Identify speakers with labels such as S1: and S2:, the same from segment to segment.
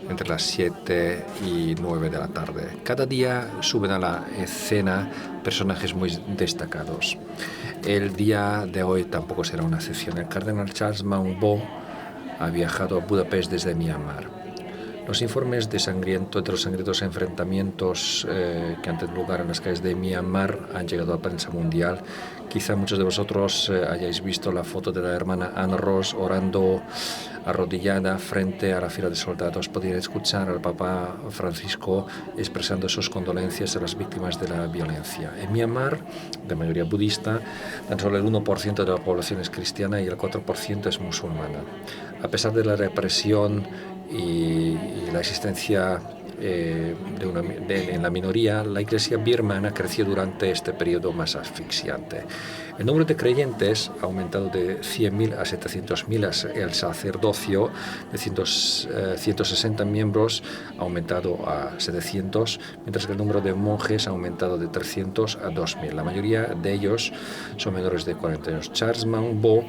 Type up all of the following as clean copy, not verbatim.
S1: entre las 7 y 9 de la tarde. Cada día suben a la escena personajes muy destacados. El día de hoy tampoco será una excepción. El cardenal Charles Maungbo ha viajado a Budapest desde Myanmar. Los informes de los sangrientos enfrentamientos que han tenido lugar en las calles de Myanmar han llegado a la prensa mundial. Quizá muchos de vosotros hayáis visto la foto de la hermana Anne Ross orando arrodillada frente a la fila de soldados. Podéis escuchar al Papa Francisco expresando sus condolencias a las víctimas de la violencia. En Myanmar, de mayoría budista, tan solo el 1% de la población es cristiana y el 4% es musulmana. A pesar de la represión y la existencia en la minoría, la Iglesia birmana creció durante este periodo más asfixiante. El número de creyentes ha aumentado de 100.000 a 700.000. El sacerdocio de 160 miembros ha aumentado a 700, mientras que el número de monjes ha aumentado de 300 a 2.000. La mayoría de ellos son menores de 40 años. Charles Maungbo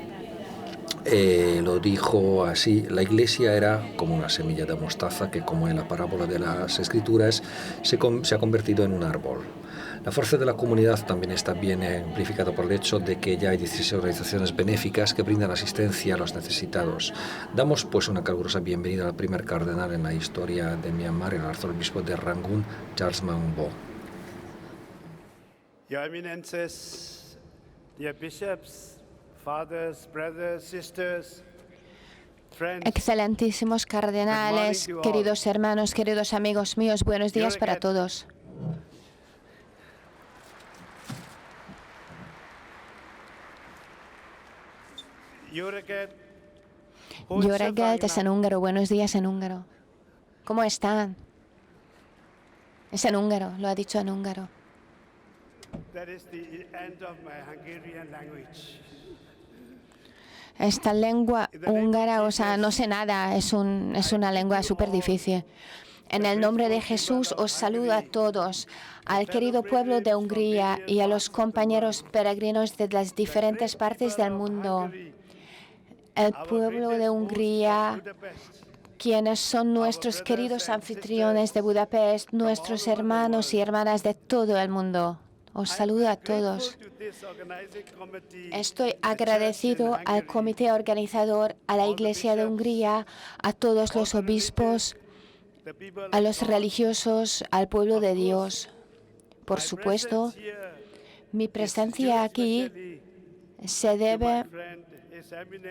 S1: lo dijo así: la Iglesia era como una semilla de mostaza que, como en la parábola de las Escrituras, se ha convertido en un árbol. La fuerza de la comunidad también está bien amplificada por el hecho de que ya hay 16 organizaciones benéficas que brindan asistencia a los necesitados. Damos pues una calurosa bienvenida al primer cardenal en la historia de Myanmar, el arzobispo de Rangoon, Charles Maungbo.
S2: Your Eminences, dear bishops, fathers, brothers, sisters, friends.
S3: Excelentísimos cardenales, queridos hermanos, queridos amigos míos, buenos días para todos. Yoregelt es en húngaro, buenos días en húngaro. ¿Cómo están? Es en húngaro, lo ha dicho en húngaro. Esta lengua húngara, o sea, no sé nada, es una lengua súper difícil. En el nombre de Jesús os saludo a todos, al querido pueblo de Hungría y a los compañeros peregrinos de las diferentes partes del mundo. El pueblo de Hungría, quienes son nuestros queridos anfitriones de Budapest, nuestros hermanos y hermanas de todo el mundo. Os saludo a todos. Estoy agradecido al comité organizador, a la Iglesia de Hungría, a todos los obispos, a los religiosos, al pueblo de Dios. Por supuesto, mi presencia aquí se debe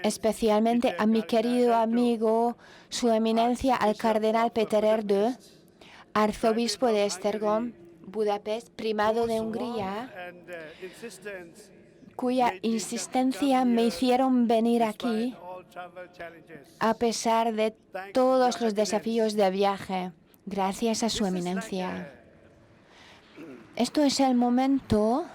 S3: especialmente a mi querido amigo, su eminencia, al cardenal Péter Erdő, arzobispo de Esztergom, Budapest, primado de Hungría, cuya insistencia me hicieron venir aquí a pesar de todos los desafíos de viaje, gracias a su eminencia. Esto es el momento.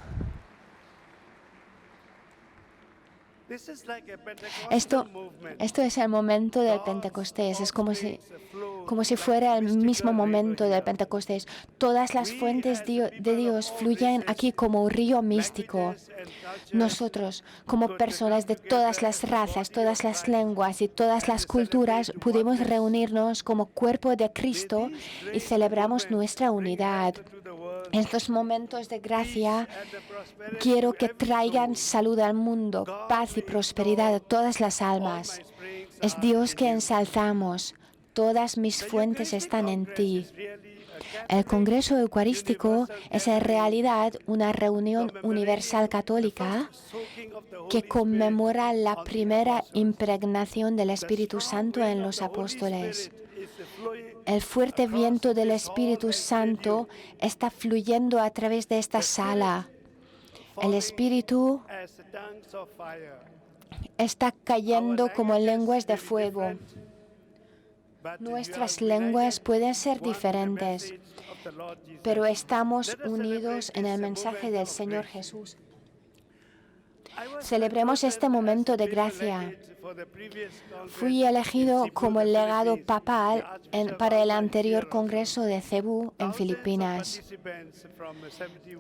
S3: Esto es el momento del Pentecostés, es como si fuera el mismo momento del Pentecostés. Todas las fuentes de Dios fluyen aquí como un río místico. Nosotros, como personas de todas las razas, todas las lenguas y todas las culturas, pudimos reunirnos como cuerpo de Cristo y celebramos nuestra unidad. Estos momentos de gracia quiero que traigan salud al mundo, paz y prosperidad a todas las almas. Es Dios que ensalzamos. Todas mis fuentes están en ti. El Congreso Eucarístico es en realidad una reunión universal católica que conmemora la primera impregnación del Espíritu Santo en los apóstoles. El fuerte viento del Espíritu Santo está fluyendo a través de esta sala. El Espíritu está cayendo como lenguas de fuego. Nuestras lenguas pueden ser diferentes, pero estamos unidos en el mensaje del Señor Jesús. Celebremos este momento de gracia. Fui elegido como el legado papal para el anterior Congreso de Cebú en Filipinas.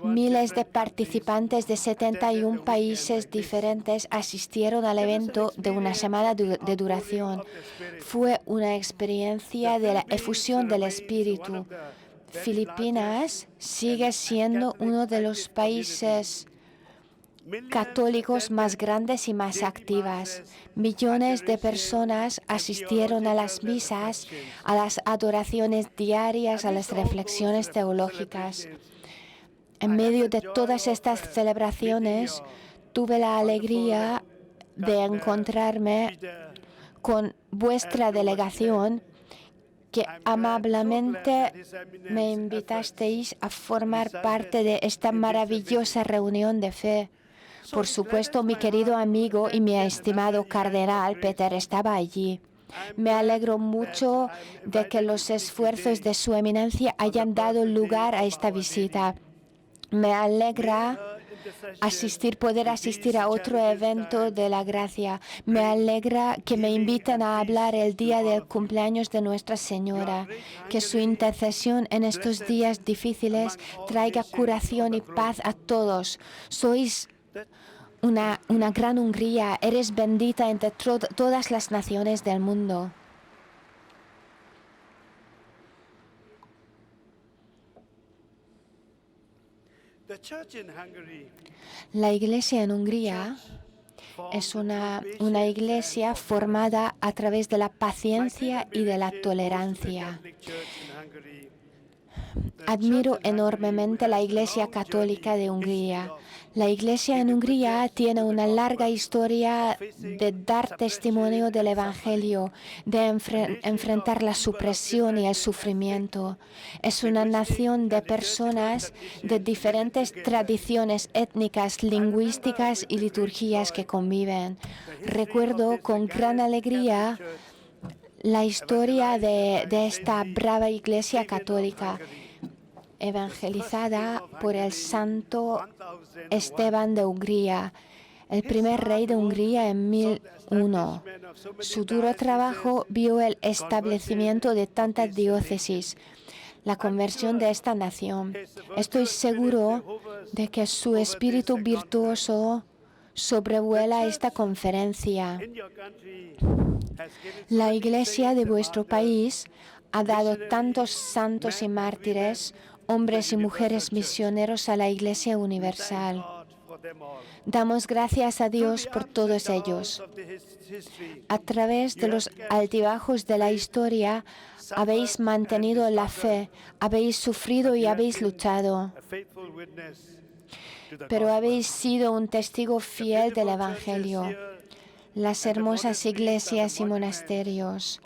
S3: Miles de participantes de 71 países diferentes asistieron al evento de una semana de duración. Fue una experiencia de la efusión del Espíritu. Filipinas sigue siendo uno de los países católicos más grandes y más activas. Millones de personas asistieron a las misas, a las adoraciones diarias, a las reflexiones teológicas. En medio de todas estas celebraciones, tuve la alegría de encontrarme con vuestra delegación, que amablemente me invitasteis a formar parte de esta maravillosa reunión de fe. Por supuesto, mi querido amigo y mi estimado cardenal Peter estaba allí. Me alegro mucho de que los esfuerzos de su eminencia hayan dado lugar a esta visita. Me alegra poder asistir a otro evento de la gracia. Me alegra que me inviten a hablar el día del cumpleaños de Nuestra Señora. Que su intercesión en estos días difíciles traiga curación y paz a todos. Sois una gran Hungría. Eres bendita entre todas las naciones del mundo. La iglesia en Hungría es una iglesia formada a través de la paciencia y de la tolerancia. Admiro enormemente la Iglesia Católica de Hungría. La Iglesia en Hungría tiene una larga historia de dar testimonio del Evangelio, de enfrentar la supresión y el sufrimiento. Es una nación de personas de diferentes tradiciones étnicas, lingüísticas y liturgias que conviven. Recuerdo con gran alegría la historia de esta brava Iglesia Católica, evangelizada por el santo Esteban de Hungría, el primer rey de Hungría en 1001. Su duro trabajo vio el establecimiento de tantas diócesis, la conversión de esta nación. Estoy seguro de que su espíritu virtuoso sobrevuela esta conferencia. La Iglesia de vuestro país ha dado tantos santos y mártires, hombres y mujeres misioneros a la Iglesia universal. Damos gracias a Dios por todos ellos. A través de los altibajos de la historia, habéis mantenido la fe, habéis sufrido y habéis luchado. Pero habéis sido un testigo fiel del Evangelio. Las hermosas iglesias y monasterios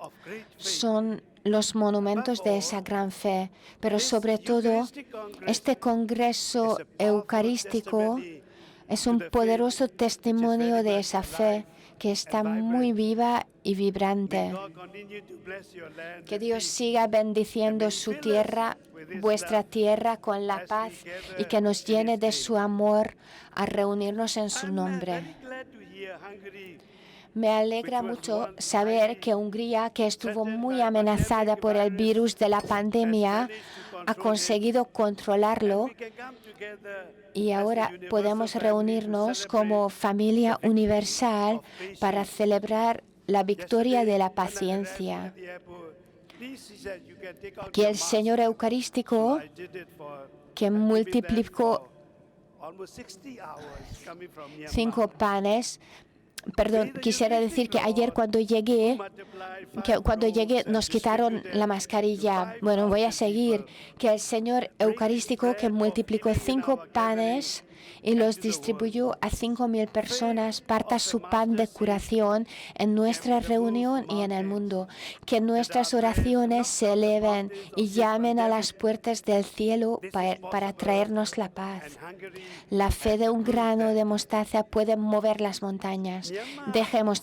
S3: son los monumentos de esa gran fe, pero sobre todo este Congreso Eucarístico es un poderoso testimonio de esa fe que está muy viva y vibrante. Que Dios siga bendiciendo su tierra, vuestra tierra, con la paz y que nos llene de su amor a reunirnos en su nombre. Me alegra mucho saber que Hungría, que estuvo muy amenazada por el virus de la pandemia, ha conseguido controlarlo y ahora podemos reunirnos como familia universal para celebrar la victoria de la paciencia. Que el Señor Eucarístico, que multiplicó 5 panes, quisiera decir que ayer cuando llegué nos quitaron la mascarilla. Bueno, voy a seguir. Que el Señor Eucarístico, que multiplicó 5 panes y los distribuyó a 5.000 personas, parta su pan de curación en nuestra reunión y en el mundo. Que nuestras oraciones se eleven y llamen a las puertas del cielo para traernos la paz. La fe de un grano de mostaza puede mover las montañas.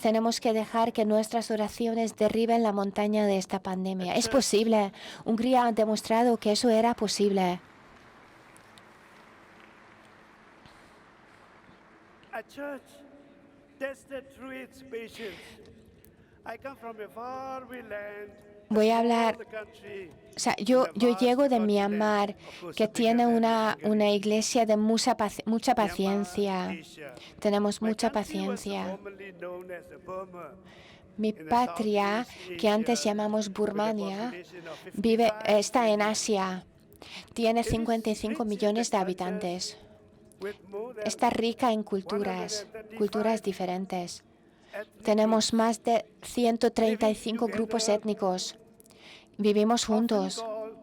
S3: Tenemos que dejar que nuestras oraciones derriben la montaña de esta pandemia. Es posible. Hungría ha demostrado que eso era posible.
S2: a church tested through its patience. I come from a faraway land,
S3: Voy a
S2: a
S3: hablar,
S2: small country
S3: o sea,
S2: in
S3: yo
S2: the vast
S3: llego de
S2: continent,
S3: Myanmar,
S2: of course,
S3: que
S2: a bigger
S3: tiene
S2: than
S3: una
S2: Hungary.
S3: iglesia de mucha
S2: Myanmar,
S3: paciencia.
S2: Asia.
S3: Tenemos
S2: My
S3: mucha
S2: country was
S3: paciencia.
S2: formerly known as Burma.
S3: Mi
S2: In the
S3: patria,
S2: Southeast
S3: que antes
S2: Asia,
S3: llamamos
S2: with a
S3: Burmania,
S2: population of
S3: está
S2: 55
S3: en
S2: million.
S3: Asia. Tiene
S2: It is
S3: 55
S2: rich in
S3: millones de
S2: the
S3: habitantes.
S2: cultures, with more than
S3: Está rica en culturas
S2: 135
S3: diferentes.
S2: ethnic
S3: Tenemos
S2: groups
S3: más de
S2: living
S3: 135 grupos
S2: together,
S3: étnicos. Vivimos
S2: often
S3: juntos.
S2: called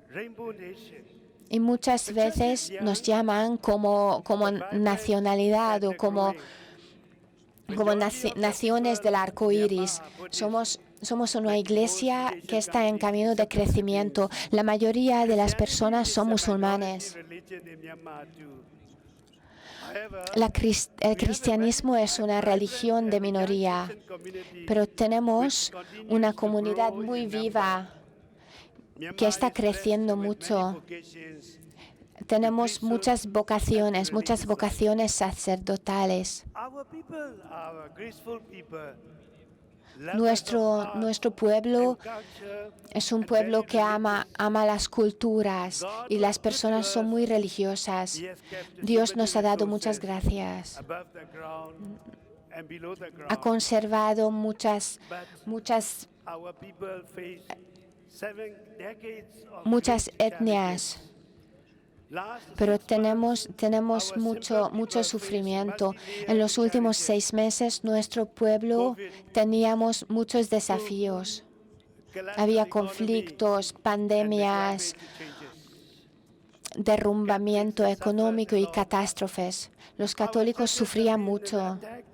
S2: Rainbow Nation.
S3: Y muchas
S2: The church is
S3: veces
S2: young,
S3: nos llaman como
S2: vibrant,
S3: nacionalidad o
S2: and growing. Majority of the
S3: naciones
S2: people
S3: del arco
S2: in
S3: iris.
S2: Myanmar are Buddhist,
S3: Somos una
S2: like most
S3: iglesia que
S2: Asian
S3: está en
S2: countries
S3: camino de
S2: except the
S3: crecimiento.
S2: Philippines.
S3: La mayoría de las
S2: Christianity
S3: personas
S2: is
S3: son
S2: a minority
S3: musulmanes.
S2: religion in Myanmar too. However,
S3: El
S2: we have a
S3: cristianismo
S2: very
S3: es una
S2: vibrant
S3: religión de
S2: and a young
S3: minoría,
S2: Christian community
S3: pero
S2: which
S3: tenemos
S2: continues
S3: una
S2: to
S3: comunidad
S2: grow
S3: muy
S2: in number.
S3: viva que
S2: Myanmar
S3: está
S2: is blessed
S3: creciendo
S2: with many
S3: mucho.
S2: vocations.
S3: Tenemos muchas vocaciones
S2: religious
S3: sacerdotales.
S2: Our people are a graceful people, lovers of art
S3: Nuestro pueblo
S2: and culture,
S3: es un
S2: and
S3: pueblo
S2: very
S3: que ama
S2: religious.
S3: las culturas
S2: God
S3: y
S2: was
S3: las
S2: good to
S3: personas son muy
S2: us.
S3: religiosas.
S2: He has kept so
S3: Dios
S2: many
S3: nos ha dado muchas
S2: resources
S3: gracias.
S2: above the ground and below the
S3: Ha
S2: ground.
S3: conservado muchas
S2: Our people face 7 decades of
S3: muchas
S2: great
S3: etnias.
S2: challenges. Last
S3: Pero
S2: 6 months,
S3: tenemos
S2: our
S3: mucho
S2: simple people
S3: sufrimiento.
S2: face
S3: En los
S2: multi-layered
S3: últimos
S2: challenges.
S3: 6 meses, nuestro pueblo teníamos muchos desafíos.
S2: Collapse
S3: Había
S2: of the economy
S3: conflictos,
S2: and
S3: pandemias,
S2: the climate changes.
S3: derrumbamiento
S2: Catholics
S3: económico y
S2: suffered a lot.
S3: catástrofes. Los
S2: Our
S3: católicos
S2: churches
S3: sufrían
S2: have been
S3: mucho.
S2: attacked.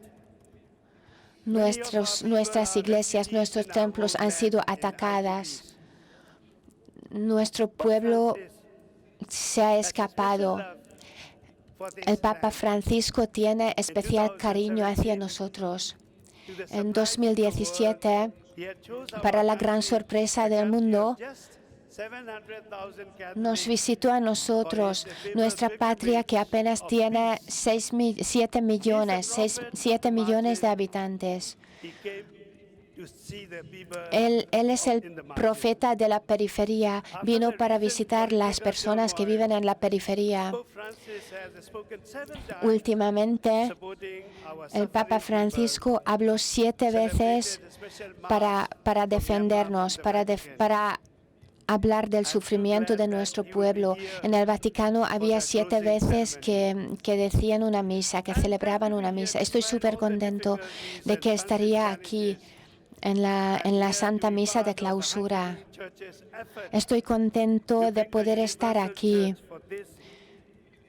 S2: Many of our people
S3: Nuestras
S2: are
S3: iglesias,
S2: refugees
S3: nuestros
S2: in our
S3: templos han
S2: homeland,
S3: sido
S2: in
S3: atacadas.
S2: IDPs.
S3: Nuestro
S2: Pope
S3: pueblo
S2: Francis
S3: se ha
S2: has a special
S3: escapado.
S2: love for this
S3: El Papa
S2: land.
S3: Francisco tiene especial cariño hacia
S2: 2017,
S3: nosotros.
S2: To the
S3: En
S2: surprise of the world,
S3: 2017,
S2: he had chose
S3: para
S2: our
S3: la gran
S2: country,
S3: sorpresa
S2: a
S3: del
S2: country of
S3: mundo,
S2: just 700,000
S3: nos
S2: Catholics,
S3: visitó a nosotros,
S2: for his
S3: nuestra
S2: people's
S3: patria que
S2: pilgrimage
S3: apenas
S2: of
S3: tiene
S2: peace.
S3: 7 millones,
S2: He is the prophet of
S3: 7
S2: the
S3: millones de
S2: margin.
S3: habitantes.
S2: He came to see the people
S3: Él es
S2: in
S3: el
S2: the margin.
S3: profeta de la periferia. Vino
S2: After the
S3: para
S2: recent
S3: visitar las
S2: political
S3: personas que
S2: turmoil,
S3: viven en la periferia.
S2: Pope Francis has spoken 7 times
S3: Últimamente,
S2: supporting our
S3: el Papa
S2: suffering people.
S3: Francisco habló 7 veces
S2: Celebrated a special mass
S3: para
S2: for Myanmar
S3: defendernos,
S2: from the Vatican.
S3: para hablar del
S2: I'm so
S3: sufrimiento
S2: glad
S3: de
S2: that
S3: nuestro
S2: he will be
S3: pueblo.
S2: here
S3: En el Vaticano
S2: for
S3: había
S2: the
S3: 7
S2: closing
S3: veces
S2: ceremony.
S3: que decían una misa, que
S2: I'm
S3: celebraban
S2: glad to
S3: una
S2: be here
S3: misa. Estoy
S2: despite
S3: súper
S2: all the
S3: contento
S2: difficulties
S3: de
S2: and
S3: que
S2: constant
S3: estaría aquí
S2: challenges.
S3: en la
S2: I'm here
S3: Santa
S2: to be
S3: Misa de
S2: part of the
S3: clausura.
S2: Hungarian Church's effort
S3: Estoy contento
S2: to
S3: de
S2: bring the
S3: poder estar
S2: Universal
S3: aquí,
S2: Church for this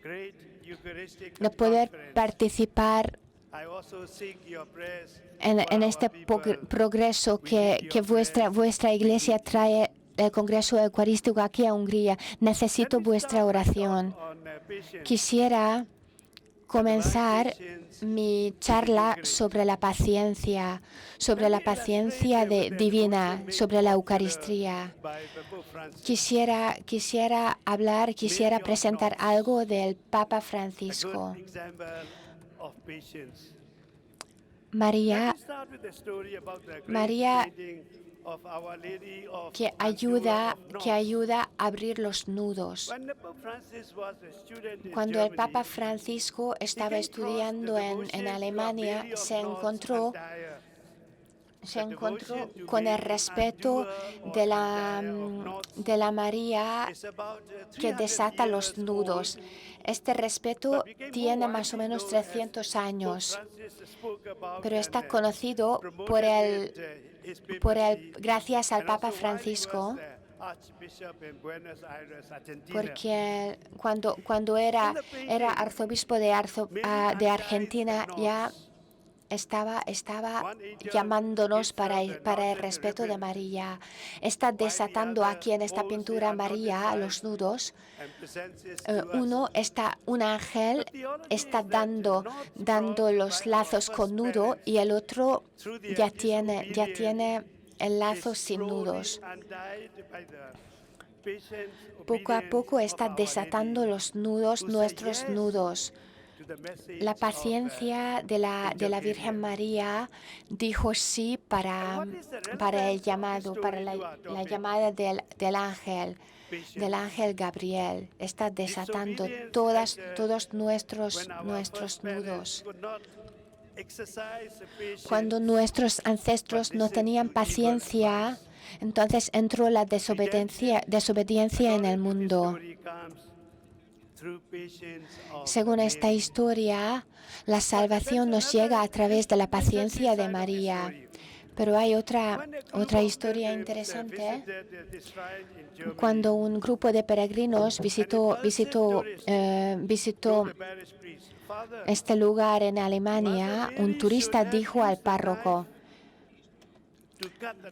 S2: great Eucharistic
S3: de poder
S2: conference.
S3: participar
S2: I also seek your prayers
S3: en
S2: for
S3: este
S2: our people.
S3: progreso
S2: We
S3: que
S2: need your prayers.
S3: vuestra iglesia trae el Congreso Eucarístico aquí a Hungría. Necesito
S2: Let me
S3: vuestra
S2: start my
S3: oración.
S2: talk on, patience.
S3: Quisiera comenzar
S2: patience
S3: mi charla sobre la paciencia divina, sobre la Eucaristía. Quisiera presentar algo del Papa Francisco. María que ayuda a abrir los nudos. Cuando el Papa Francisco estaba estudiando en Alemania, se encontró con el respeto de la María que desata los nudos. Este respeto tiene más o menos 300 años, pero está conocido gracias al Papa Francisco, porque cuando era arzobispo de Argentina ya estaba llamándonos para el respeto de María. Está desatando aquí en esta pintura María los nudos. Un ángel está dando los lazos con nudo y el otro ya tiene el lazo sin nudos. Poco a poco está desatando los nudos, nuestros nudos. La paciencia de la Virgen María dijo sí para el llamado, para la llamada del ángel Gabriel. Está desatando todos nuestros nudos. Cuando nuestros ancestros no tenían paciencia, entonces entró la desobediencia en el mundo. Según esta historia, la salvación nos llega a través de la paciencia de María. Pero hay otra historia interesante. Cuando un grupo de peregrinos visitó este lugar en Alemania, un turista dijo al párroco: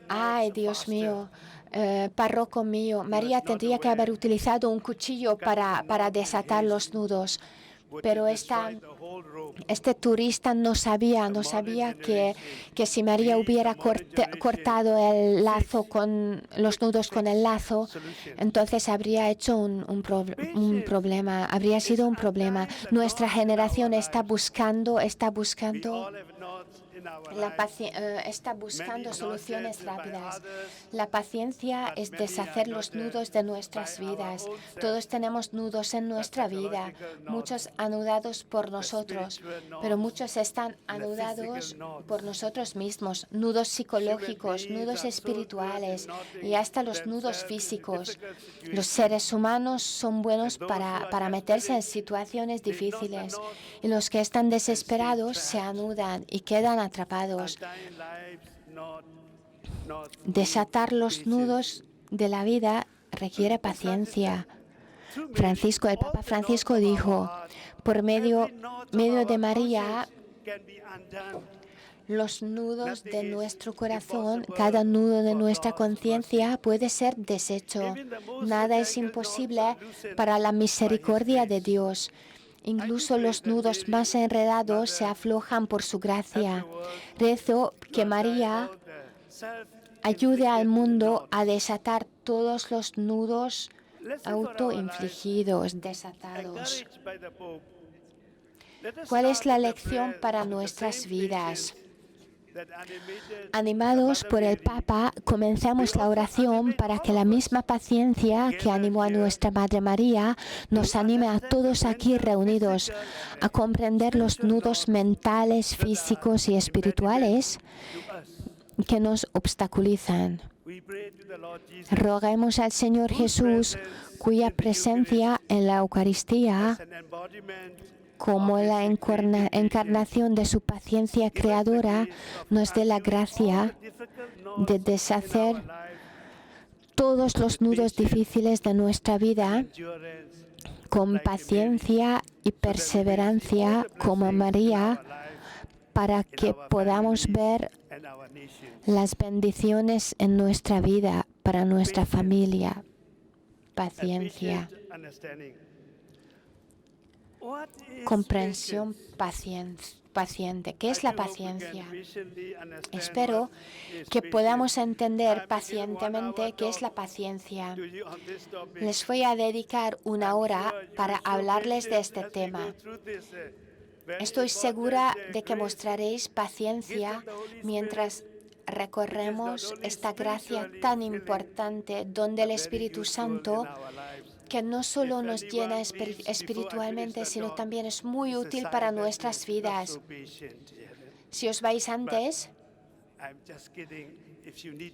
S3: "Ay, Dios mío, párroco mío, María tendría que haber utilizado un cuchillo para desatar los nudos". Pero este turista no sabía que si María hubiera cortado el lazo los nudos con el lazo, entonces habría hecho un problema, habría sido un problema. Nuestra generación está buscando soluciones rápidas. La paciencia es deshacer los nudos de nuestras vidas. Todos tenemos nudos en nuestra vida, muchos anudados por nosotros, pero muchos están anudados por nosotros mismos, nudos psicológicos, nudos espirituales y hasta los nudos físicos. Los seres humanos son buenos para meterse en situaciones difíciles y los que están desesperados se anudan y quedan atrapados. Desatar los nudos de la vida requiere paciencia. El Papa Francisco dijo: por medio de María, los nudos de nuestro corazón, cada nudo de nuestra conciencia puede ser deshecho. Nada es imposible para la misericordia de Dios. Incluso los nudos más enredados se aflojan por su gracia. Rezo que María ayude al mundo a desatar todos los nudos autoinfligidos, desatados. ¿Cuál es la lección para nuestras vidas? Animados por el Papa, comenzamos la oración para que la misma paciencia que animó a nuestra Madre María nos anime a todos aquí reunidos a comprender los nudos mentales, físicos y espirituales que nos obstaculizan. Roguemos al Señor Jesús, cuya presencia en la Eucaristía, como la encarnación de su paciencia creadora, nos dé la gracia de deshacer todos los nudos difíciles de nuestra vida con paciencia y perseverancia como María, para que podamos ver las bendiciones en nuestra vida, para nuestra familia. Paciencia. Comprensión paciente. ¿Qué es la paciencia? Espero que podamos entender pacientemente qué es la paciencia. Les voy a dedicar una hora para hablarles de este tema. Estoy segura de que mostraréis paciencia mientras recorremos esta gracia tan importante, donde el Espíritu Santo, que no solo nos llena espiritualmente, sino también es muy útil para nuestras vidas. Si os vais antes,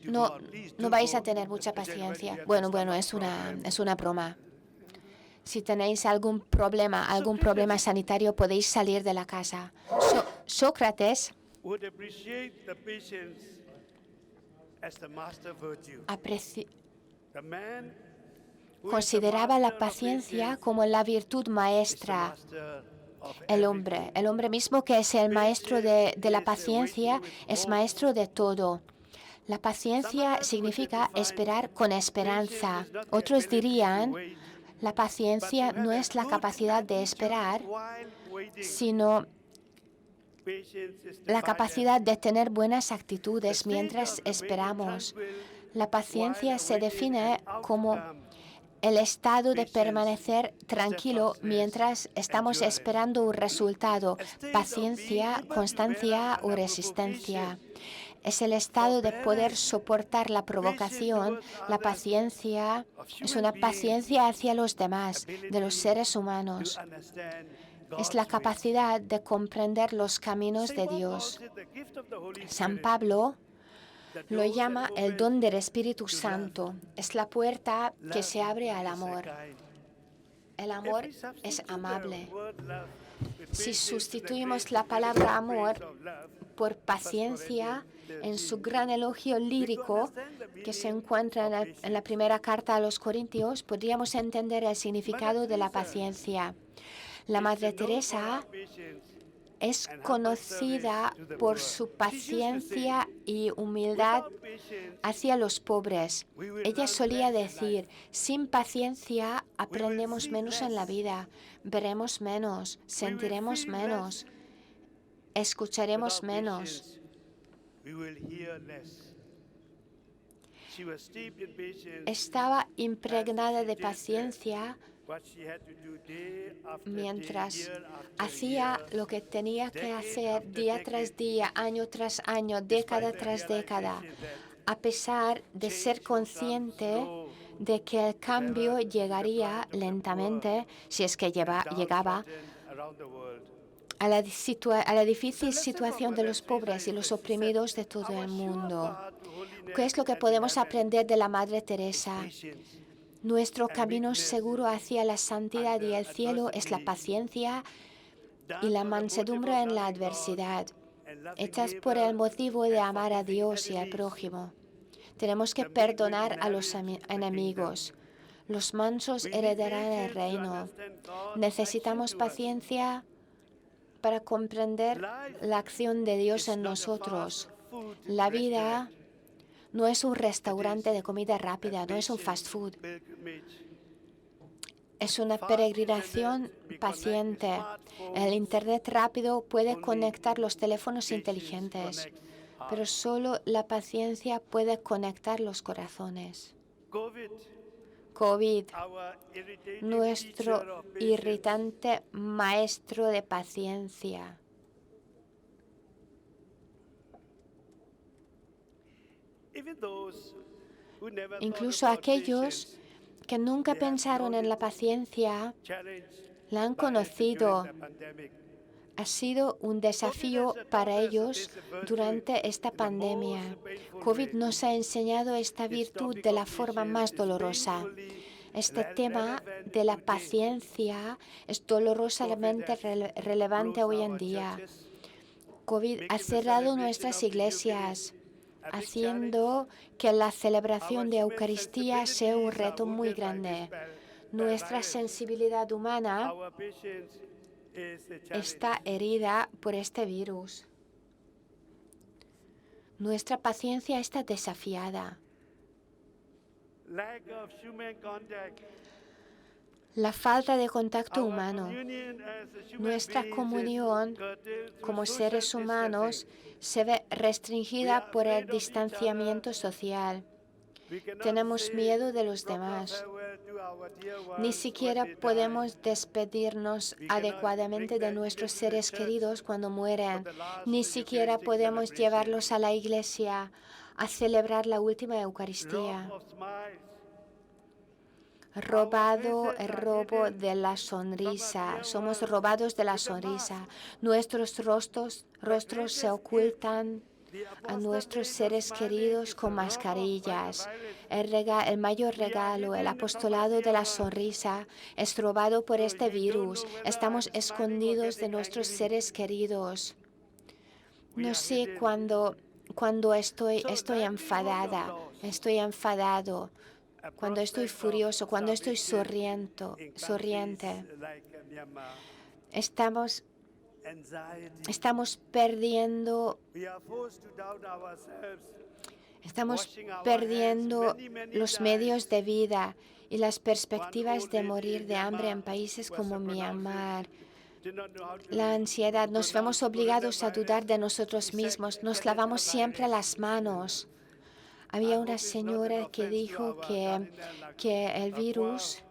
S3: no vais a tener mucha paciencia. Bueno, es una broma. Si tenéis algún problema sanitario, podéis salir de la casa. Sócrates consideraba la paciencia como la virtud maestra. El hombre mismo, que es el maestro de la paciencia, es maestro de todo. La paciencia significa esperar con esperanza. Otros dirían: la paciencia no es la capacidad de esperar, sino la capacidad de tener buenas actitudes mientras esperamos. La paciencia se define como el estado de permanecer tranquilo mientras estamos esperando un resultado, paciencia, constancia o resistencia. Es el estado de poder soportar la provocación. La paciencia es una paciencia hacia los demás, de los seres humanos. Es la capacidad de comprender los caminos de Dios. San Pablo lo llama el don del Espíritu Santo. Es la puerta que se abre al amor. El amor es amable. Si sustituimos la palabra amor por paciencia, en su gran elogio lírico que se encuentra en la primera carta a los Corintios, podríamos entender el significado de la paciencia. La Madre Teresa es conocida por su paciencia y humildad hacia los pobres. Ella solía decir, sin paciencia aprendemos menos en la vida, veremos menos, sentiremos menos, escucharemos menos. Estaba impregnada de paciencia mientras hacía lo que tenía que hacer día tras día, año tras año, década tras década, a pesar de ser consciente de que el cambio llegaría lentamente, si es que llegaba, a la difícil situación de los pobres y los oprimidos de todo el mundo. ¿Qué es lo que podemos aprender de la Madre Teresa? Nuestro camino seguro hacia la santidad y el cielo es la paciencia y la mansedumbre en la adversidad, hechas por el motivo de amar a Dios y al prójimo. Tenemos que perdonar a los enemigos. Los mansos heredarán el reino. Necesitamos paciencia para comprender la acción de Dios en nosotros. La vida no es un restaurante de comida rápida, no es un fast food. Es una peregrinación paciente. El Internet rápido puede conectar los teléfonos inteligentes, pero solo la paciencia puede conectar los corazones. COVID, nuestro irritante maestro de paciencia. Incluso aquellos que nunca pensaron en la paciencia la han conocido. Ha sido un desafío para ellos durante esta pandemia. COVID nos ha enseñado esta virtud de la forma más dolorosa. Este tema de la paciencia es dolorosamente relevante hoy en día. COVID ha cerrado nuestras iglesias, haciendo que la celebración de Eucaristía sea un reto muy grande. Nuestra sensibilidad humana está herida por este virus. Nuestra paciencia está desafiada. La falta de contacto humano. Nuestra comunión como seres humanos se ve restringida por el distanciamiento social. Tenemos miedo de los demás. Ni siquiera podemos despedirnos adecuadamente de nuestros seres queridos cuando mueren. Ni siquiera podemos llevarlos a la iglesia a celebrar la última Eucaristía. Robado el robo de la sonrisa. Somos robados de la sonrisa. Nuestros rostros se ocultan a nuestros seres queridos con mascarillas. El mayor regalo, el apostolado de la sonrisa, es robado por este virus. Estamos escondidos de nuestros seres queridos. No sé cuando estoy enfadada, estoy enfadado, cuando estoy furioso, cuando estoy sonriente. Estamos perdiendo los medios de vida y las perspectivas de morir de hambre en países como Myanmar. La ansiedad, nos vemos obligados a dudar de nosotros mismos, nos lavamos siempre las manos. Había una señora que dijo que el virus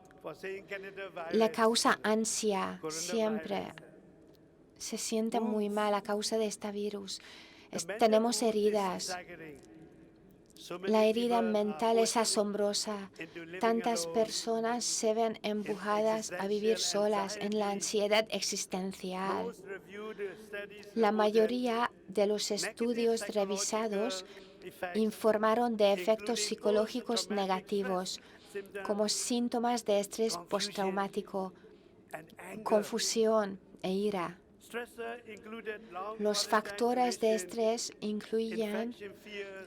S3: le causa ansia siempre. Se siente muy mal a causa de este virus. Tenemos heridas. La herida mental es asombrosa. Tantas personas se ven empujadas a vivir solas en la ansiedad existencial. La mayoría de los estudios revisados informaron de efectos psicológicos negativos, como síntomas de estrés postraumático, confusión e ira. Los factores de estrés incluyen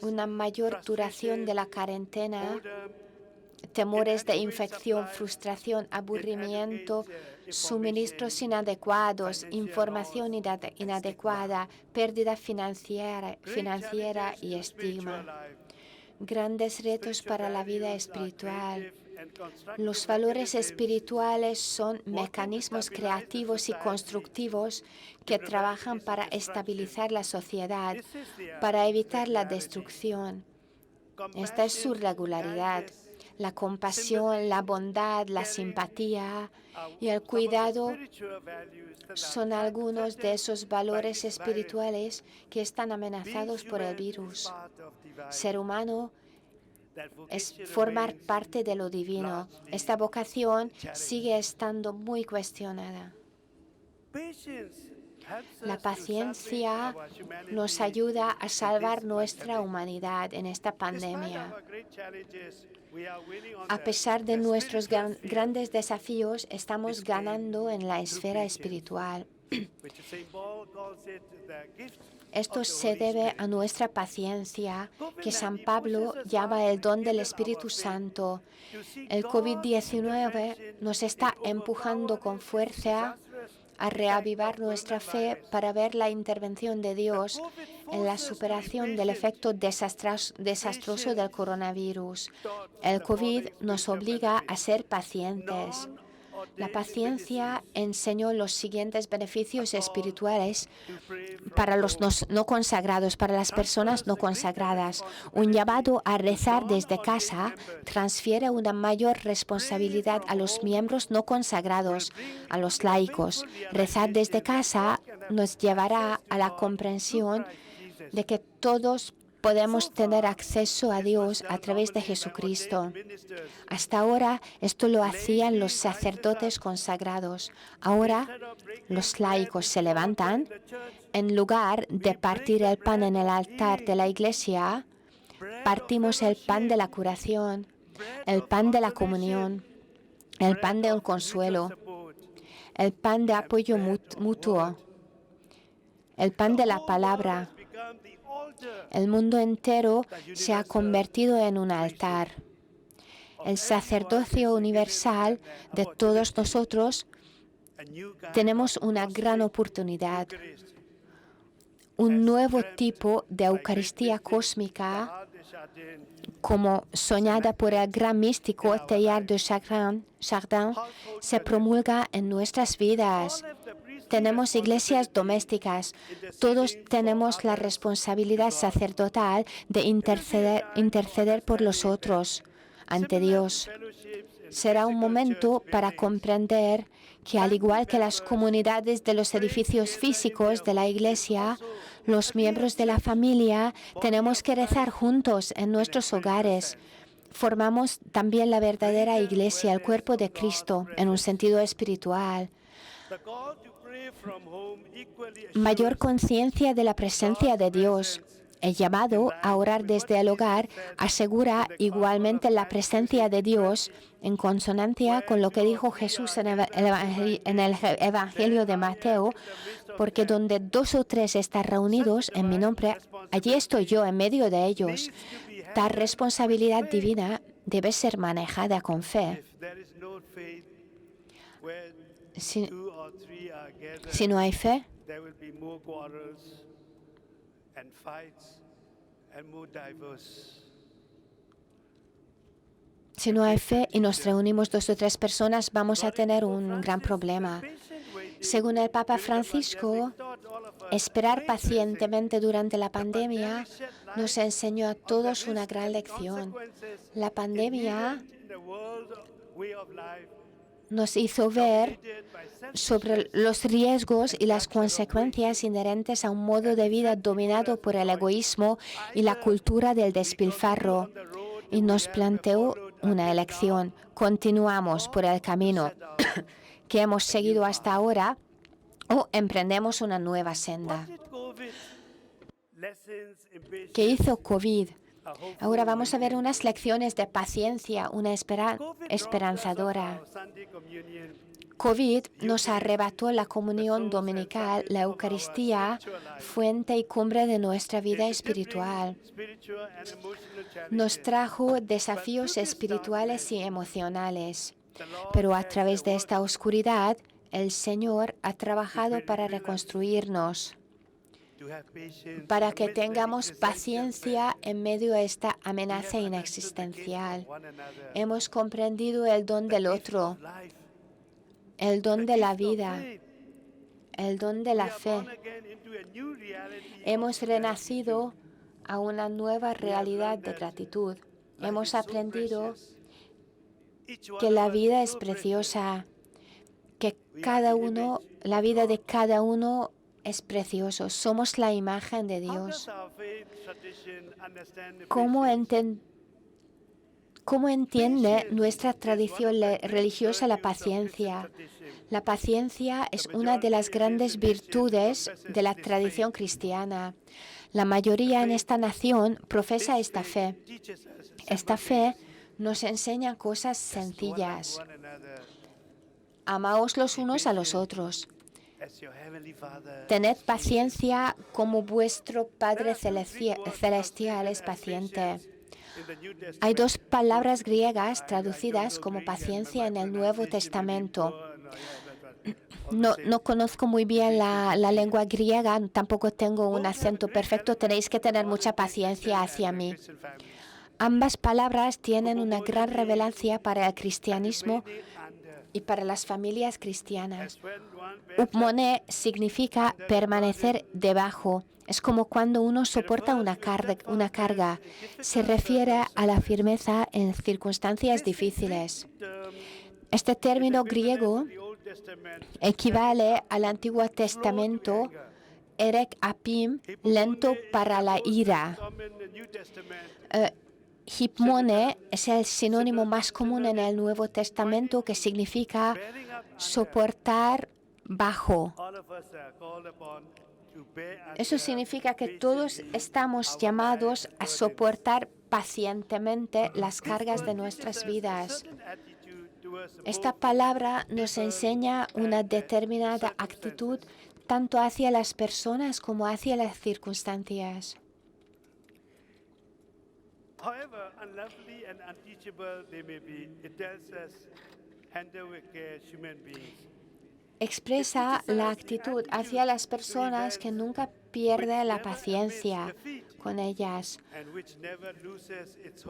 S3: una mayor duración de la cuarentena, temores de infección, frustración, aburrimiento, suministros inadecuados, información inadecuada, pérdida financiera y estigma. Grandes retos para la vida espiritual. Los valores espirituales son mecanismos creativos y constructivos que trabajan para estabilizar la sociedad, para evitar la destrucción. Esta es su regularidad. La compasión, la bondad, la simpatía y el cuidado son algunos de esos valores espirituales que están amenazados por el virus. Ser humano es formar parte de lo divino. Esta vocación sigue estando muy cuestionada. La paciencia nos ayuda a salvar nuestra humanidad en esta pandemia. A pesar de nuestros grandes desafíos, estamos ganando en la esfera espiritual. Esto se debe a nuestra paciencia, que San Pablo llama el don del Espíritu Santo. El COVID-19 nos está empujando con fuerza a reavivar nuestra fe para ver la intervención de Dios en la superación del efecto desastroso del coronavirus. El COVID nos obliga a ser pacientes. La paciencia enseñó los siguientes beneficios espirituales para los no consagrados, para las personas no consagradas. Un llamado a rezar desde casa transfiere una mayor responsabilidad a los miembros no consagrados, a los laicos. Rezar desde casa nos llevará a la comprensión de que todos podemos tener acceso a Dios a través de Jesucristo. Hasta ahora esto lo hacían los sacerdotes consagrados. Ahora los laicos se levantan. En lugar de partir el pan en el altar de la iglesia, partimos el pan de la curación, el pan de la comunión, el pan del consuelo, el pan de apoyo mutuo, el pan de la palabra. El mundo entero se ha convertido en un altar. El sacerdocio universal de todos nosotros tenemos una gran oportunidad. Un nuevo tipo de Eucaristía cósmica, como soñada por el gran místico Teilhard de Chardin, se promulga en nuestras vidas. Tenemos iglesias domésticas. Todos tenemos la responsabilidad sacerdotal de interceder por los otros ante Dios. Será un momento para comprender que, al igual que las comunidades de los edificios físicos de la iglesia, los miembros de la familia tenemos que rezar juntos en nuestros hogares. Formamos también la verdadera iglesia, el cuerpo de Cristo, en un sentido espiritual. Mayor conciencia de la presencia de Dios. El llamado a orar desde el hogar asegura igualmente la presencia de Dios en consonancia con lo que dijo Jesús en el Evangelio de Mateo, porque donde 2 o 3 están reunidos en mi nombre, allí estoy yo en medio de ellos. Tal responsabilidad divina debe ser manejada con fe. Si no hay fe, si no hay fe y nos reunimos 2 o 3 personas, vamos a tener un gran problema. Según el Papa Francisco, esperar pacientemente durante la pandemia nos enseñó a todos una gran lección. La pandemia nos hizo ver sobre los riesgos y las consecuencias inherentes a un modo de vida dominado por el egoísmo y la cultura del despilfarro, y nos planteó una elección. Continuamos por el camino que hemos seguido hasta ahora o emprendemos una nueva senda. ¿Qué hizo COVID? Ahora vamos a ver unas lecciones de paciencia, una esperanzadora. COVID nos arrebató la comunión dominical, la Eucaristía, fuente y cumbre de nuestra vida espiritual. Nos trajo desafíos espirituales y emocionales, pero a través de esta oscuridad, el Señor ha trabajado para reconstruirnos, para que tengamos paciencia en medio de esta amenaza inexistencial. Hemos comprendido el don del otro, el don de la vida, el don de la fe. Hemos renacido a una nueva realidad de gratitud. Hemos aprendido que la vida es preciosa, que la vida de cada uno es precioso. Somos la imagen de Dios. ¿Cómo entiende nuestra tradición religiosa la paciencia? La paciencia es una de las grandes virtudes de la tradición cristiana. La mayoría en esta nación profesa esta fe. Esta fe nos enseña cosas sencillas. Amaos los unos a los otros. Tened paciencia como vuestro Padre Celestial es paciente. Hay dos palabras griegas traducidas como paciencia en el Nuevo Testamento. No conozco muy bien la lengua griega, tampoco tengo un acento perfecto, tenéis que tener mucha paciencia hacia mí. Ambas palabras tienen una gran relevancia para el cristianismo y para las familias cristianas. Upmone significa permanecer debajo. Es como cuando uno soporta una carga. Se refiere a la firmeza en circunstancias difíciles. Este término griego equivale al Antiguo Testamento, erek apim, lento para la ira. Hipmone es el sinónimo más común en el Nuevo Testamento, que significa soportar bajo. Eso significa que todos estamos llamados a soportar pacientemente las cargas de nuestras vidas. Esta palabra nos enseña una determinada actitud tanto hacia las personas como hacia las circunstancias.
S2: However unlovely and unteachable they may be, it tells us, handle with care human beings.
S3: Expresa la actitud hacia las personas que nunca pierde la paciencia con ellas,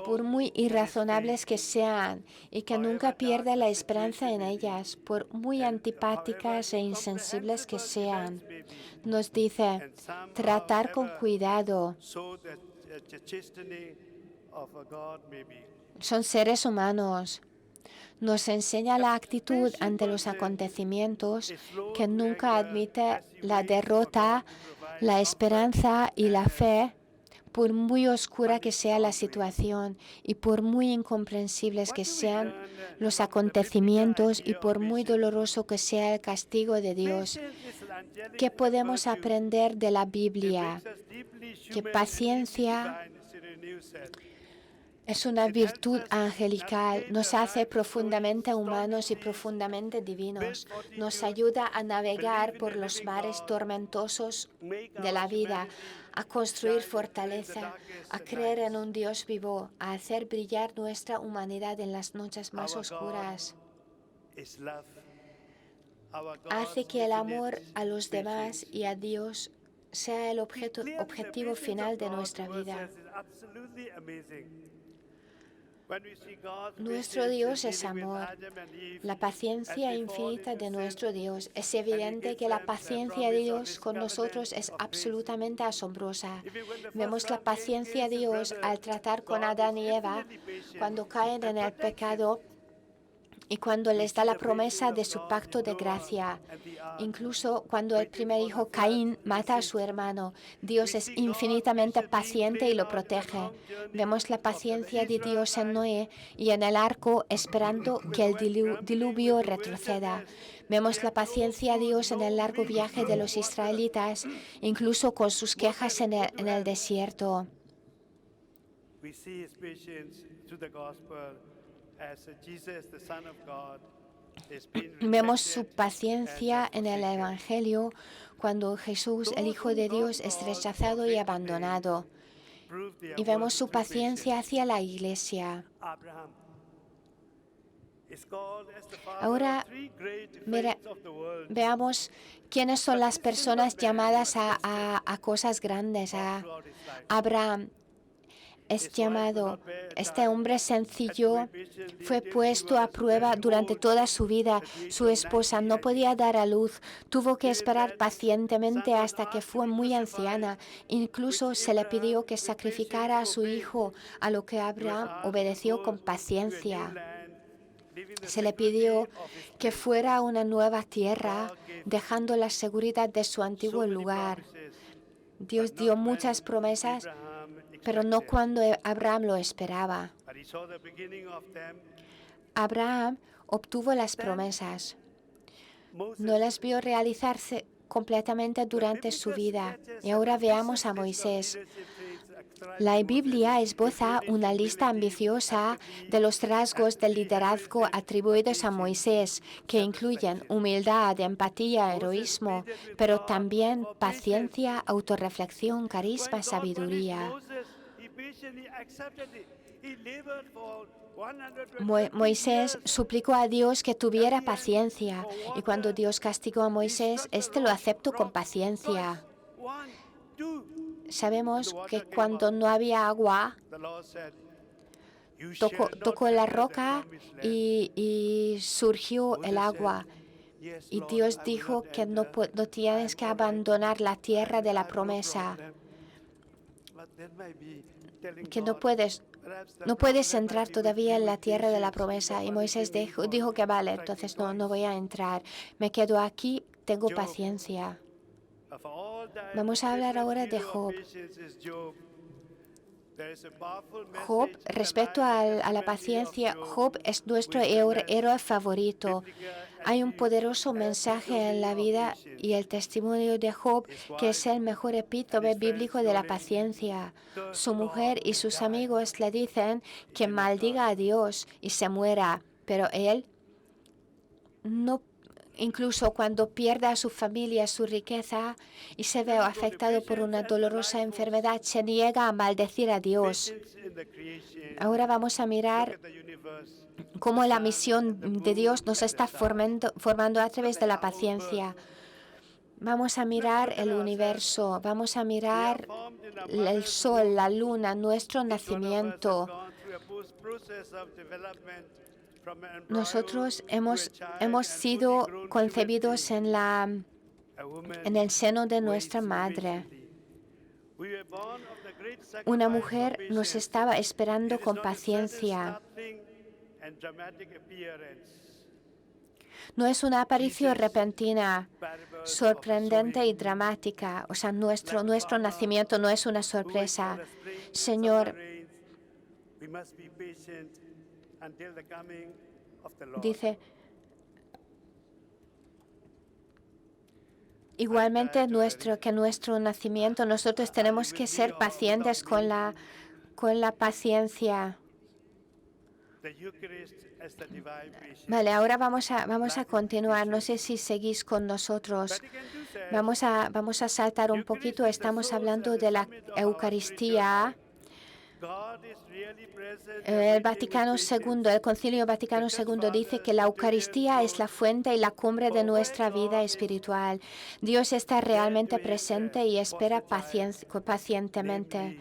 S3: por muy irrazonables que sean, y que nunca pierde la esperanza en ellas, por muy antipáticas e insensibles que sean. Nos dice, tratar con cuidado. Son seres humanos. Nos enseña la actitud ante los acontecimientos, que nunca admite la derrota, la esperanza y la fe, por muy oscura que sea la situación y por muy incomprensibles que sean los acontecimientos y por muy doloroso que sea el castigo de Dios. ¿Qué podemos aprender de la Biblia? Que paciencia es una virtud angelical, nos hace profundamente humanos y profundamente divinos, nos ayuda a navegar por los mares tormentosos de la vida, a construir fortaleza, a creer en un Dios vivo, a hacer brillar nuestra humanidad en las noches más oscuras. Hace que el amor a los demás y a Dios sea el objetivo final de nuestra vida. Nuestro Dios es amor. La paciencia infinita de nuestro Dios. Es evidente que la paciencia de Dios con nosotros es absolutamente asombrosa. Vemos la paciencia de Dios al tratar con Adán y Eva cuando caen en el pecado y cuando les da la promesa de su pacto de gracia. Incluso cuando el primer hijo, Caín, mata a su hermano, Dios es infinitamente paciente y lo protege. Vemos la paciencia de Dios en Noé y en el arco esperando que el diluvio retroceda. Vemos la paciencia de Dios en el largo viaje de los israelitas, incluso con sus quejas en el desierto. Vemos su paciencia en el Evangelio cuando Jesús, el Hijo de Dios, es rechazado y abandonado. Y vemos su paciencia hacia la Iglesia. Ahora veamos quiénes son las personas llamadas a cosas grandes. Abraham es llamado. Este hombre sencillo fue puesto a prueba durante toda su vida. Su esposa no podía dar a luz. Tuvo que esperar pacientemente hasta que fue muy anciana. Incluso se le pidió que sacrificara a su hijo, a lo que Abraham obedeció con paciencia. Se le pidió que fuera a una nueva tierra, dejando la seguridad de su antiguo lugar. Dios dio muchas promesas, pero no cuando Abraham lo esperaba. Abraham obtuvo las promesas. No las vio realizarse completamente durante su vida. Y ahora veamos a Moisés. La Biblia esboza una lista ambiciosa de los rasgos del liderazgo atribuidos a Moisés, que incluyen humildad, empatía, heroísmo, pero también paciencia, autorreflexión, carisma, sabiduría. Moisés suplicó a Dios que tuviera paciencia, y cuando Dios castigó a Moisés, éste lo aceptó con paciencia. Sabemos que cuando no había agua, tocó la roca y surgió el agua. Y Dios dijo que no tienes que abandonar la tierra de la promesa, que no puedes entrar todavía en la tierra de la promesa. Y Moisés dijo que vale, entonces no voy a entrar. Me quedo aquí, tengo paciencia. Vamos a hablar ahora de Job. Job, respecto a la paciencia, Job es nuestro héroe favorito. Hay un poderoso mensaje en la vida y el testimonio de Job, que es el mejor epítome bíblico de la paciencia. Su mujer y sus amigos le dicen que maldiga a Dios y se muera, pero él no. Incluso cuando pierde a su familia, su riqueza y se ve afectado por una dolorosa enfermedad, se niega a maldecir a Dios. Ahora vamos a mirar cómo la misión de Dios nos está formando a través de la paciencia. Vamos a mirar el universo, vamos a mirar el sol, la luna, nuestro nacimiento. Nosotros hemos sido concebidos en el seno de nuestra madre. Una mujer nos estaba esperando con paciencia. No es una aparición repentina, sorprendente y dramática. O sea, nuestro nacimiento no es una sorpresa. Señor, dice, igualmente que nuestro nacimiento, nosotros tenemos que ser pacientes con la paciencia. Vale, ahora vamos a continuar. No sé si seguís con nosotros. Vamos a saltar un poquito. Estamos hablando de la Eucaristía. El Concilio Vaticano II dice que la Eucaristía es la fuente y la cumbre de nuestra vida espiritual. Dios está realmente presente y espera pacientemente.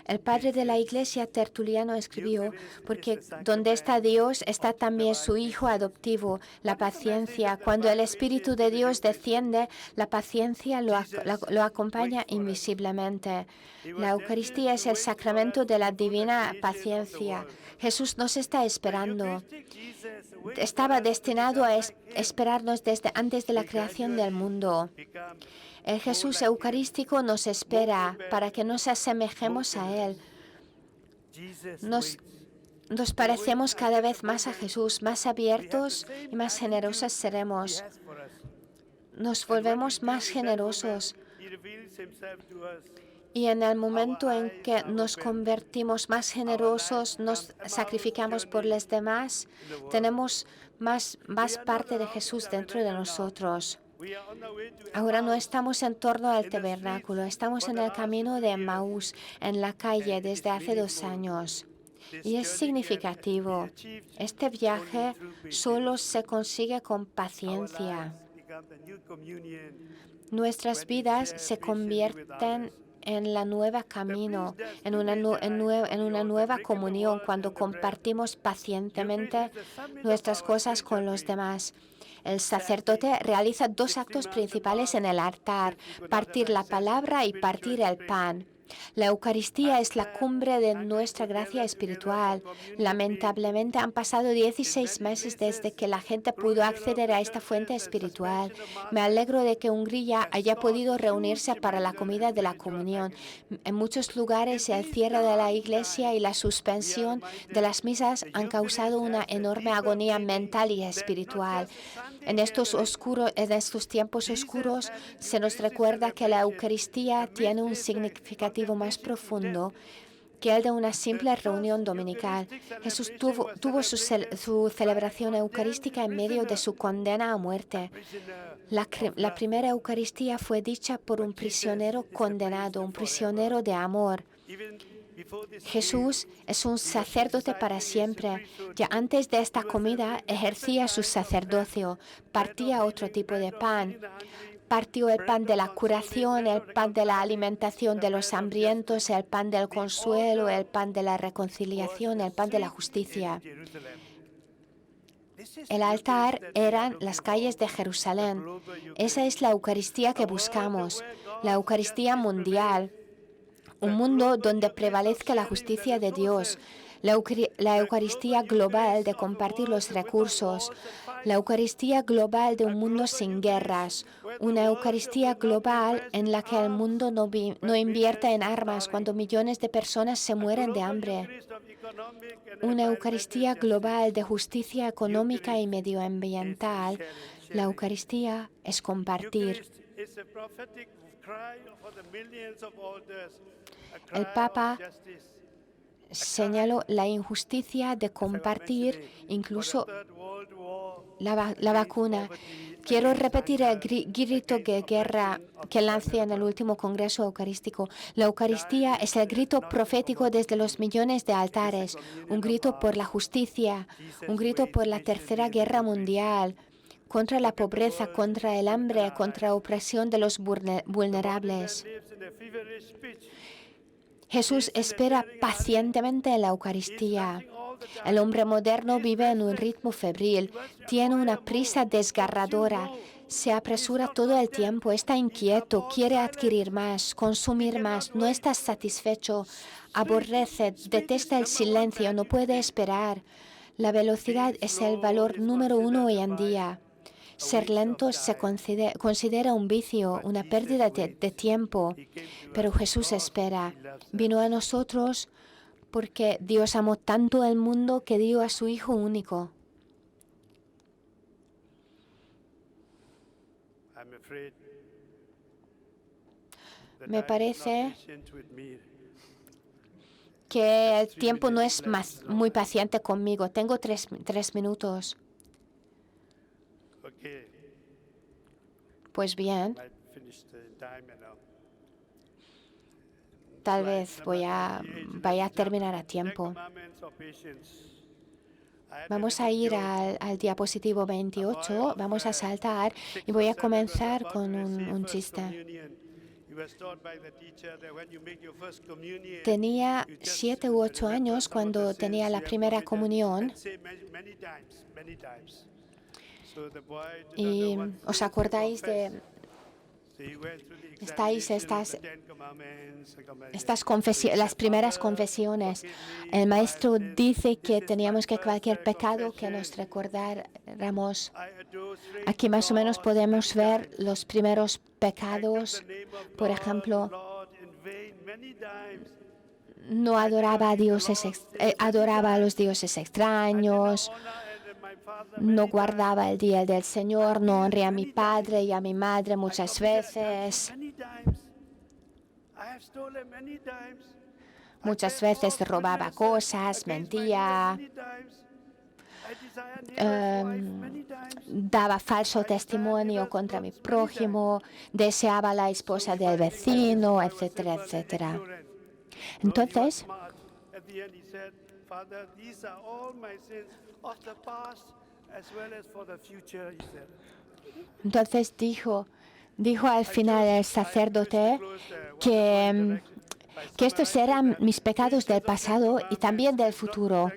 S3: El padre de la Iglesia, Tertuliano, escribió, porque donde está Dios está también su Hijo adoptivo, la paciencia. Cuando el Espíritu de Dios desciende, la paciencia lo acompaña invisiblemente. La Eucaristía es el sacramento de la divina paciencia. Jesús nos está esperando. Estaba destinado a esperarnos desde antes de la creación del mundo. El Jesús eucarístico nos espera para que nos asemejemos a Él. Nos parecemos cada vez más a Jesús, más abiertos y más generosos seremos. Nos volvemos más generosos. Y en el momento en que nos convertimos más generosos, nos sacrificamos por los demás, tenemos más parte de Jesús dentro de nosotros. Ahora no estamos en torno al tabernáculo, estamos en el camino de Emmaús, en la calle desde hace 2 años. Y es significativo. Este viaje solo se consigue con paciencia. Nuestras vidas se convierten en la nueva camino, en una nueva comunión, cuando compartimos pacientemente nuestras cosas con los demás. El sacerdote realiza 2 actos principales en el altar: partir la palabra y partir el pan. La Eucaristía es la cumbre de nuestra gracia espiritual. Lamentablemente han pasado 16 meses desde que la gente pudo acceder a esta fuente espiritual. Me alegro de que Hungría haya podido reunirse para la comida de la comunión. En muchos lugares el cierre de la iglesia y la suspensión de las misas han causado una enorme agonía mental y espiritual. En estos tiempos oscuros se nos recuerda que la Eucaristía tiene un significativo más profundo que el de una simple reunión dominical. Jesús tuvo su celebración eucarística en medio de su condena a muerte. La primera Eucaristía fue dicha por un prisionero condenado, un prisionero de amor. Jesús es un sacerdote para siempre. Ya antes de esta comida ejercía su sacerdocio, partía otro tipo de pan. Partió el pan de la curación, el pan de la alimentación de los hambrientos, el pan del consuelo, el pan de la reconciliación, el pan de la justicia. El altar eran las calles de Jerusalén. Esa es la Eucaristía que buscamos, la Eucaristía mundial. Un mundo donde prevalezca la justicia de Dios, la Eucaristía global de compartir los recursos, la Eucaristía global de un mundo sin guerras, una Eucaristía global en la que el mundo no invierta en armas cuando millones de personas se mueren de hambre, una Eucaristía global de justicia económica y medioambiental. La Eucaristía es compartir. El Papa señaló la injusticia de compartir incluso la vacuna. Quiero repetir el grito de guerra que lancé en el último Congreso Eucarístico. La Eucaristía es el grito profético desde los millones de altares, un grito por la justicia, un grito por la Tercera Guerra Mundial, contra la pobreza, contra el hambre, contra la opresión de los vulnerables. Jesús espera pacientemente en la Eucaristía. El hombre moderno vive en un ritmo febril, tiene una prisa desgarradora, se apresura todo el tiempo, está inquieto, quiere adquirir más, consumir más, no está satisfecho, aborrece, detesta el silencio, no puede esperar. La velocidad es el valor número 1 hoy en día. Ser lento se considera un vicio, una pérdida de tiempo, pero Jesús espera. Vino a nosotros porque Dios amó tanto al mundo que dio a su Hijo único. Me parece que el tiempo no es muy paciente conmigo. Tengo 3 minutos. Pues bien, tal vez vaya a terminar a tiempo. Vamos a ir al diapositivo 28, vamos a saltar y voy a comenzar con un chiste. Tenía 7 u 8 años cuando tenía la primera comunión. Y os acordáis de las primeras confesiones. El maestro dice que teníamos que cualquier pecado que nos recordáramos. Aquí más o menos podemos ver los primeros pecados. Por ejemplo, no adoraba a adoraba a los dioses extraños. No guardaba el día del Señor, no honré a mi padre y a mi madre muchas veces. Muchas veces robaba cosas, mentía, daba falso testimonio contra mi prójimo, deseaba a la esposa del vecino, etcétera, etcétera. Entonces, dijo al final el sacerdote que estos eran mis pecados del pasado y también del futuro.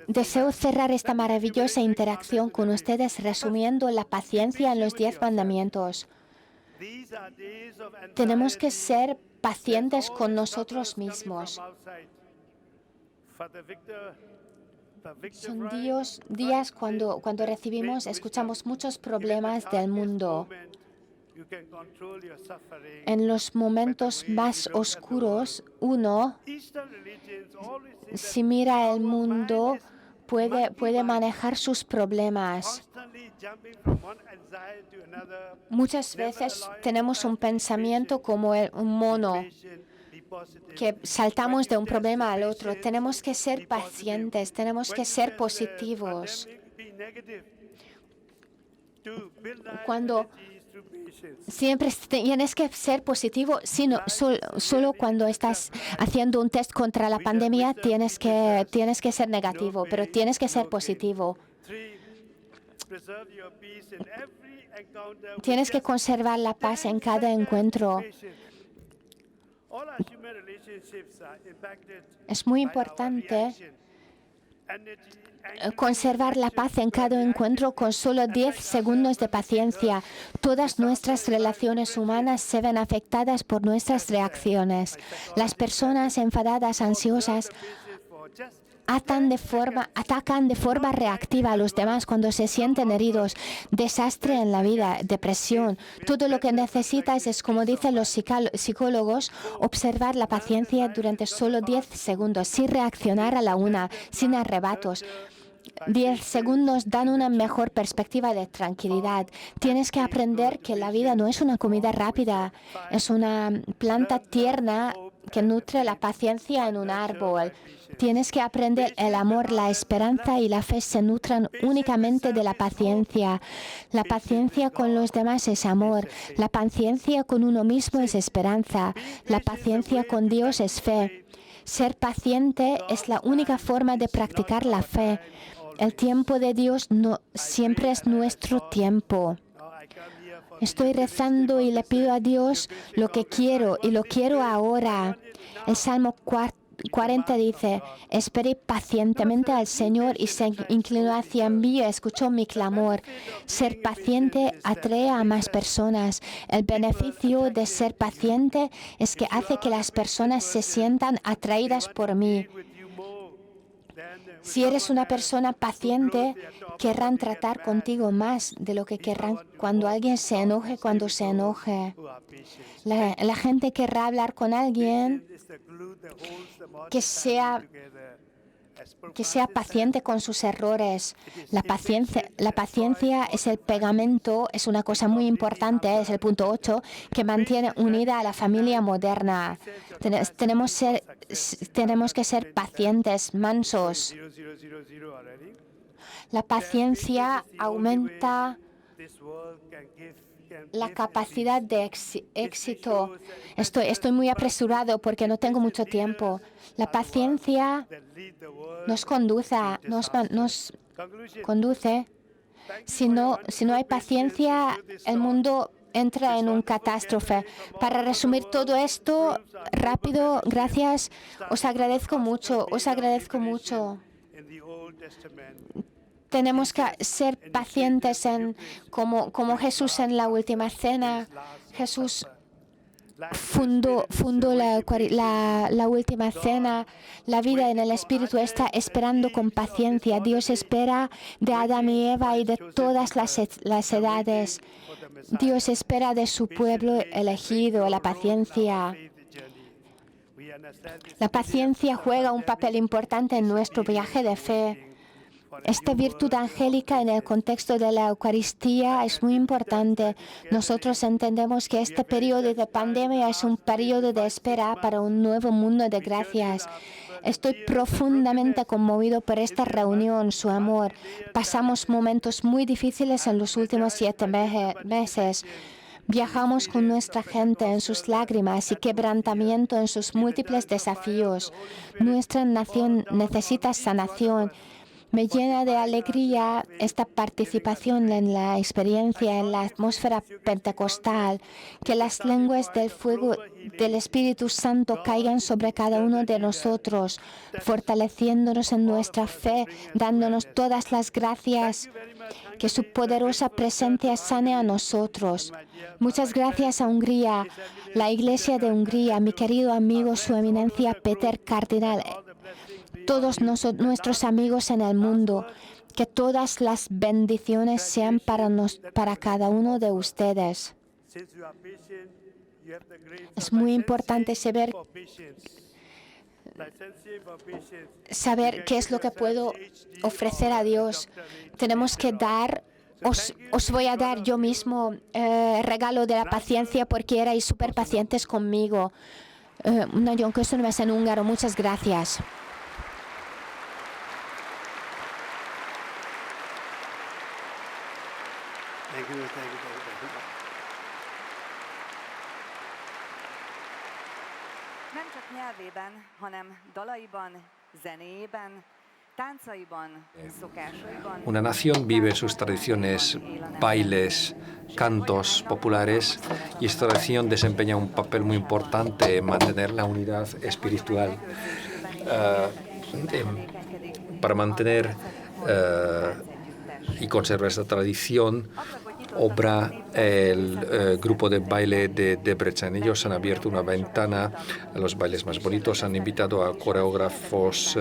S3: Deseo cerrar esta maravillosa interacción con ustedes resumiendo la paciencia en los 10 mandamientos. Tenemos que ser pacientes con nosotros mismos. Son días cuando escuchamos muchos problemas del mundo. En los momentos más oscuros, uno, si mira el mundo, puede manejar sus problemas. Muchas veces tenemos un pensamiento como un mono, que saltamos de un problema al otro. Tenemos que ser pacientes, tenemos que ser positivos. Siempre tienes que ser positivo, solo cuando estás haciendo un test contra la pandemia tienes que ser negativo, pero tienes que ser positivo. Tienes que conservar la paz en cada encuentro. Es muy importante conservar la paz en cada encuentro con solo 10 segundos de paciencia. Todas nuestras relaciones humanas se ven afectadas por nuestras reacciones. Las personas enfadadas, ansiosas, atacan de forma reactiva a los demás cuando se sienten heridos. Desastre en la vida, depresión. Todo lo que necesitas es, como dicen los psicólogos, observar la paciencia durante solo 10 segundos, sin reaccionar a la una, sin arrebatos. 10 segundos dan una mejor perspectiva de tranquilidad. Tienes que aprender que la vida no es una comida rápida, es una planta tierna que nutre la paciencia en un árbol. Tienes que aprender el amor, la esperanza y la fe se nutran únicamente de la paciencia. La paciencia con los demás es amor. La paciencia con uno mismo es esperanza. La paciencia con Dios es fe. Ser paciente es la única forma de practicar la fe. El tiempo de Dios no siempre es nuestro tiempo. Estoy rezando y le pido a Dios lo que quiero y lo quiero ahora. El Salmo 40 dice: esperé pacientemente al Señor y se inclinó hacia mí y escuchó mi clamor. Ser paciente atrae a más personas. El beneficio de ser paciente es que hace que las personas se sientan atraídas por mí. Si eres una persona paciente, querrán tratar contigo más de lo que querrán cuando alguien se enoje, La gente querrá hablar con alguien que sea paciente con sus errores. La paciencia es el pegamento, es una cosa muy importante, es el punto 8, que mantiene unida a la familia moderna. Tenemos que ser pacientes, mansos. La paciencia aumenta la capacidad de éxito. Estoy muy apresurado porque no tengo mucho tiempo. La paciencia nos conduce. Si no hay paciencia, el mundo entra en una catástrofe. Para resumir todo esto rápido, gracias. Os agradezco mucho. Tenemos que ser pacientes como Jesús en la última cena. Jesús fundó la última cena. La vida en el Espíritu está esperando con paciencia. Dios espera de Adán y Eva y de todas las edades. Dios espera de su pueblo elegido la paciencia. La paciencia juega un papel importante en nuestro viaje de fe. Esta virtud angélica en el contexto de la Eucaristía es muy importante. Nosotros entendemos que este periodo de pandemia es un periodo de espera para un nuevo mundo de gracias. Estoy profundamente conmovido por esta reunión, su amor. Pasamos momentos muy difíciles en los últimos 7 meses. Viajamos con nuestra gente en sus lágrimas y quebrantamiento en sus múltiples desafíos. Nuestra nación necesita sanación. Me llena de alegría esta participación en la experiencia, en la atmósfera pentecostal, que las lenguas del fuego del Espíritu Santo caigan sobre cada uno de nosotros, fortaleciéndonos en nuestra fe, dándonos todas las gracias, que su poderosa presencia sane a nosotros. Muchas gracias a Hungría, la Iglesia de Hungría, mi querido amigo, Su Eminencia Peter Cardinal, todos nuestros amigos en el mundo, que todas las bendiciones sean para cada uno de ustedes. Es muy importante saber qué es lo que puedo ofrecer a Dios. Tenemos que dar. Os voy a dar yo mismo regalo de la paciencia porque erais súper pacientes conmigo. Nagyon köszönöm en húngaro. Muchas gracias.
S4: Nem csak nyelvében, hanem dalaiban, zenéjében, táncaiban, szokásaiban.
S1: Una nación vive sus tradiciones, bailes, cantos populares, y esta tradición desempeña un papel muy importante en mantener la unidad espiritual. Para mantener y conservar esta tradición, obra el grupo de baile de Debrecen. Ellos han abierto una ventana a los bailes más bonitos, han invitado a coreógrafos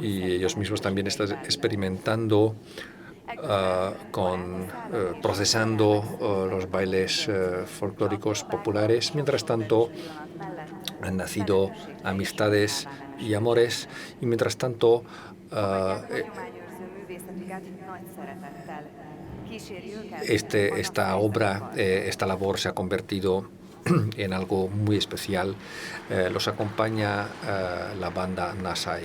S1: y ellos mismos también están experimentando procesando los bailes folclóricos populares. Mientras tanto, han nacido amistades y amores, y mientras tanto esta obra, esta labor se ha convertido en algo muy especial. Los acompaña la banda Nasai.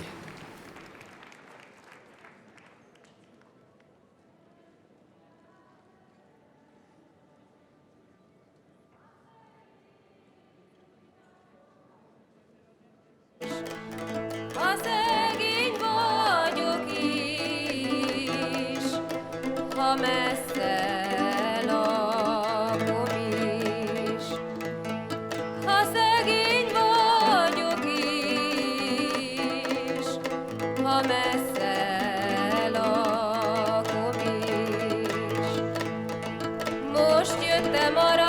S5: Most jöttem arra